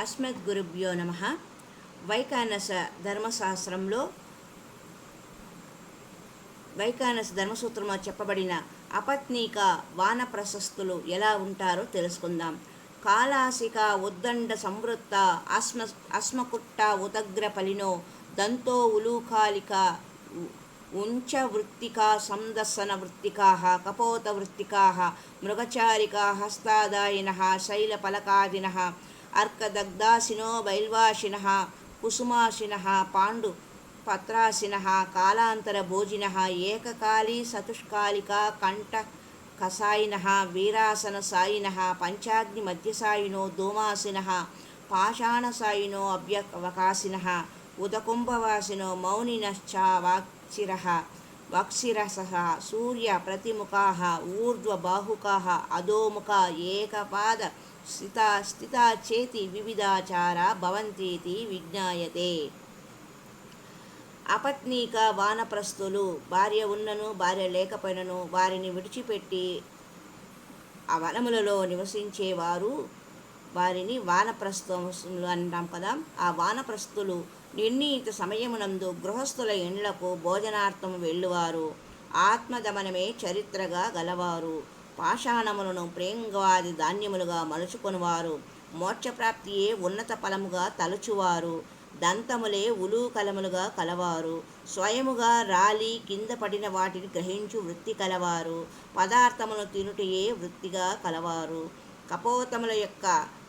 అస్మద్గురుభ్యో నమః. వైఖానస ధర్మశాస్త్రంలో వైఖానస ధర్మసూత్రంలో చెప్పబడిన అపత్నీక వానప్రశస్తులు ఎలా ఉంటారో తెలుసుకుందాం. కాలాసిక ఉద్దండ సంవృత్త అస్మకుట్ట ఉదగ్రపలినో దంతో ఉలూకాలిక ఉంచవృత్తికా సందర్శన వృత్తికాః కపోతవృత్తికాః మృగచారికాః హస్తాదాయినః శైలపలకాదినః అర్కదగ్ధాసినో బైల్వాసినః కుసుమాసినః పాండు పత్రాసినః కాలాంతరభోజినః ఏకకాలీ చతుష్కాలికా కంఠ కసాయినః వీరాసనసాయినః పంచాగ్ని మధ్యసాయినో ధూమాసినః పాషాణసాయినో అభ్యవకాశినః ఉదకుంభవాసినో మౌనినశ్చ వాక్శిరసః సూర్య ప్రతిముఖాః ఊర్ధ్వబాహుకాః అధోముఖా ఏకపాద స్థితా చేతి వివిధాచారా భవంతీతి విజ్ఞాయతే. అపత్నీక వానప్రస్థులు భార్య ఉన్నను భార్య లేకపోయినను వారిని విడిచిపెట్టి ఆ వనములలో నివసించేవారు వారిని వానప్రస్థులు అంటాం కదా. ఆ వానప్రస్థులు నిర్ణీత సమయమునందు గృహస్థుల ఇండ్లకు భోజనార్థం వెళ్ళువారు. ఆత్మదమనమే చరిత్రగా గలవారు. పాషాణములను ప్రేంగాది ధాన్యములుగా మలుచుకొనివారు. మోక్షప్రాప్తియే ఉన్నత ఫలముగా తలచువారు. దంతములే ఉలూకలములుగా కలవారు. స్వయముగా రాలి కింద పడిన వాటిని గ్రహించు వృత్తి కలవారు. పదార్థములను తినుటయే వృత్తిగా కలవారు. కపోతముల యొక్క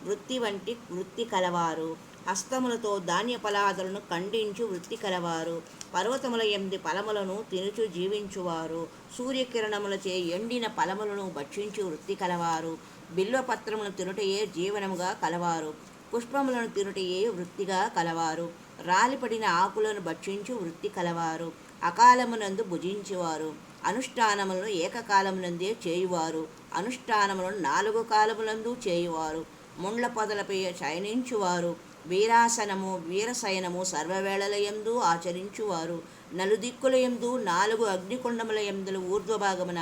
వృత్తి వంటి వృత్తి కలవారు. హస్తములతో ధాన్య ఫలాదులను ఖండించు వృత్తి కలవారు. పర్వతముల ఎందు ఫలములను తినుచు జీవించువారు. సూర్యకిరణములచే ఎండిన ఫలములను భక్షించు వృత్తి కలవారు. బిల్వపత్రములను తినుటయే జీవనముగా కలవారు. పుష్పములను తినుటయే వృత్తిగా కలవారు. రాలిపడిన ఆకులను భక్షించు వృత్తి కలవారు. అకాలమునందు భుజించువారు. అనుష్ఠానములను ఏకకాలమునందే చేయువారు. అనుష్ఠానములను 4 కాలములందు చేయువారు. ముండ్ల పొదలపై శయనించువారు. వీరాసనము వీరశయనము సర్వవేళలయందు ఆచరించువారు. నలుదిక్కులయందు 4 అగ్నికుండముల యందు ఊర్ధ్వభాగమున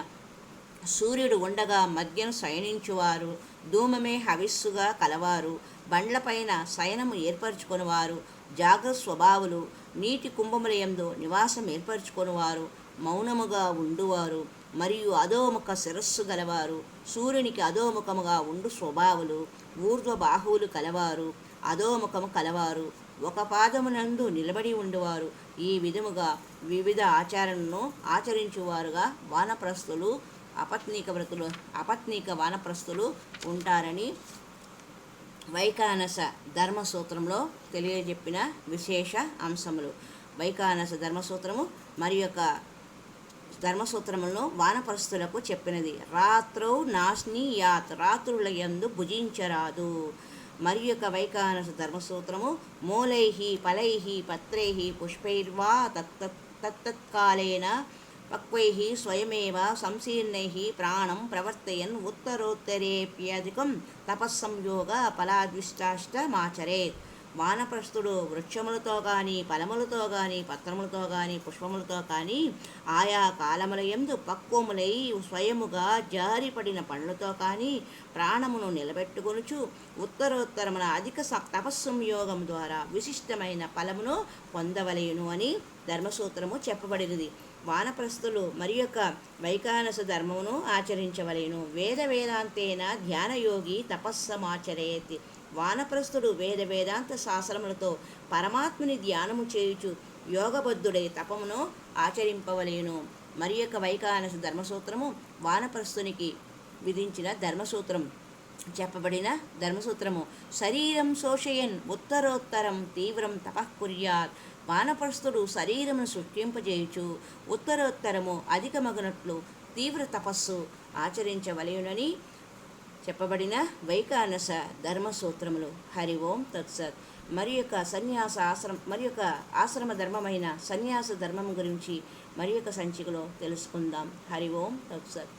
సూర్యుడు ఉండగా మధ్యను శయనించువారు. ధూమమే హవిస్సుగా కలవారు. బండ్లపైన శయనము ఏర్పరచుకొనివారు. జాగ్రత్త స్వభావులు. నీటి కుంభముల యందు నివాసం ఏర్పరచుకొనివారు. మౌనముగా ఉండువారు మరియు అధోముఖ శిరస్సు గలవారు. సూర్యునికి అధోముఖముగా ఉండు స్వభావులు. ఊర్ధ్వబాహువులు కలవారు. అధోముఖము కలవారు. ఒక పాదమునందు నిలబడి ఉండువారు. ఈ విధముగా వివిధ ఆచారాలను ఆచరించువారుగా వానప్రస్థులు అపత్నీక వానప్రస్థులు ఉంటారని వైఖానస ధర్మసూత్రంలో తెలియజెప్పిన విశేష అంశములు. వైఖానస ధర్మసూత్రము మరి యొక్క ధర్మసూత్రములను వానప్రస్థులకు చెప్పినది. రాత్రౌ నాశ్నీయాత్ రాత్రుల యందు భుజించరాదు. మరి యొక్క వైఖానస ధర్మసూత్రము మూలైహి ఫలైహి పత్రైహి పుష్పైర్వా తత్తత్కాలేన పక్వైః స్వయమేవ సంశీర్ణైః ప్రాణం ప్రవర్తయన్ ఉత్తరోత్తరేప్యధికం తపస్సంయోగ ఫలాద్విష్టాష్టమాచరేత్. వానప్రస్థుడు వృక్షములతో కానీ ఫలములతో కానీ పత్రములతో కానీ పుష్పములతో కానీ ఆయా కాలముల యందు పక్వములై స్వయముగా జారిపడిన పండ్లతో కానీ ప్రాణమును నిలబెట్టుకొనుచు ఉత్తరోత్తరమున అధిక తపస్సంయోగం ద్వారా విశిష్టమైన ఫలమును పొందవలేను అని ధర్మసూత్రము చెప్పబడినది. వానప్రస్థులు మరి యొక్క వైఖానస ధర్మమును ఆచరించవలేను. వేదాంతేన ధ్యానయోగి తపస్సమాచరేతి. వానప్రస్థుడు వేదాంత శాస్త్రములతో పరమాత్ముని ధ్యానము చేయుచు యోగబద్ధుడై తపమును ఆచరింపవలేను. మరి యొక్క వైఖానస ధర్మసూత్రము వానప్రస్థునికి విధించిన ధర్మసూత్రం. చెప్పబడిన ధర్మసూత్రము శరీరం శోషయన్ ఉత్తరోత్తరం తీవ్రం తపఃకుర్యాత్. వానప్రస్థుడు శరీరమును సృష్టింపజేయుచు ఉత్తరోత్తరము అధికమగునట్లు తీవ్ర తపస్సు ఆచరించవలెనని చెప్పబడిన వైఖానస ధర్మసూత్రములు. హరి ఓం తత్సత్. మరి యొక్క ఆశ్రమ ధర్మమైన సన్యాస ధర్మం గురించి మరి యొక్క సంచికలో తెలుసుకుందాం. హరి ఓం తత్సత్.